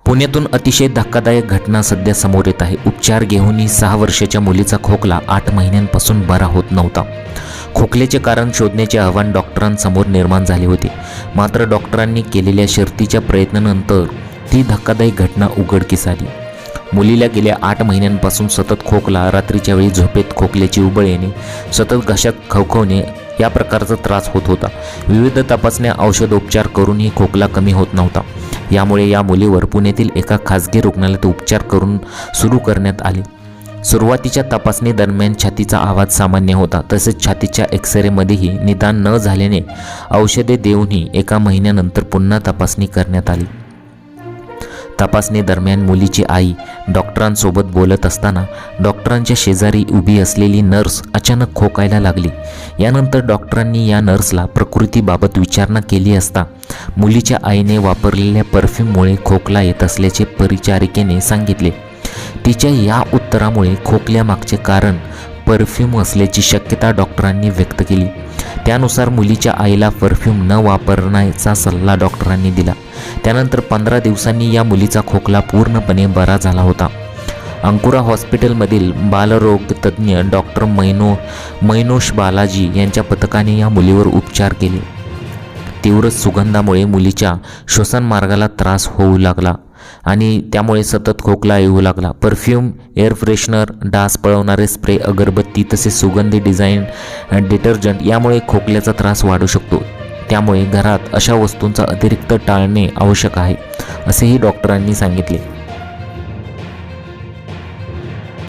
पुण्यातून अतिशय धक्कादायक घटना सध्या समोर येत आहे। उपचार घेऊनही 6 वर्षाच्या मुलीचा खोकला 8 महिन्यांपासून बरा होत नव्हता। खोकल्याचे कारण शोधण्याचे आव्हान डॉक्टरांसमोर निर्माण झाले होते। मात्र डॉक्टरांनी केलेल्या शर्थीच्या प्रयत्नानंतर ती धक्कादायक घटना उघडकीस आली। मुलीला गेल्या 8 महिन्यांपासून सतत खोकला, रात्रीच्या वेळी झोपेत खोकल्याची उबळ येणे, सतत घशात खवखवणे या प्रकारचा त्रास होत होता। विविध तपासण्या, औषधोपचार करूनही खोकला कमी होत नव्हता। यामुळे या मुलीवर पुण्यातील एका खासगी रुग्णालयात उपचार करून सुरू करण्यात आले। सुरुवातीच्या तपासणी दरम्यान छातीचा आवाज सामान्य होता, तसेच छातीच्या एक्सरेमध्येही निदान न झाल्याने औषधे देऊनही 1 महिन्यानंतर पुन्हा तपासणी करण्यात आली। तपासणी दरम्यान मुलीची आई डॉक्टरांसोबत बोलत असताना डॉक्टरांच्या शेजारी उभी असलेली नर्स अचानक खोकायला लागली। यानंतर डॉक्टरांनी या नर्सला प्रकृतीबाबत विचारणा केली असता मुलीच्या आईने वापरलेल्या परफ्यूममुळे खोकला येत असल्याचे परिचारिकेने सांगितले। तिच्या या उत्तरामुळे खोकल्यामागचे कारण परफ्यूम असल्याची शक्यता डॉक्टरांनी व्यक्त केली। त्यानुसार मुलीच्या आईला परफ्यूम न वापरण्याचा सल्ला डॉक्टरांनी दिला। त्यानंतर 15 दिवसांनी या मुलीचा खोकला पूर्णपणे बरा झाला होता। अंकुरा हॉस्पिटलमधील बालरोग तज्ज्ञ डॉक्टर मैनोश बालाजी यांच्या पथकाने या मुलीवर उपचार केले। तीव्र सुगंधामुळे मुलीच्या श्वसन मार्गाला त्रास होऊ लागला आणि त्यामुळे सतत खोकला येऊ लागला। परफ्यूम, एअर फ्रेशनर, डास पळवणारे स्प्रे, अगरबत्ती तसेच सुगंधी डिटर्जंट यामुळे खोकल्याचा त्रास वाढू शकतो। त्यामुळे घरात अशा वस्तूंचा अतिरिक्त टाळणे आवश्यक आहे, असेही डॉक्टरांनी सांगितले।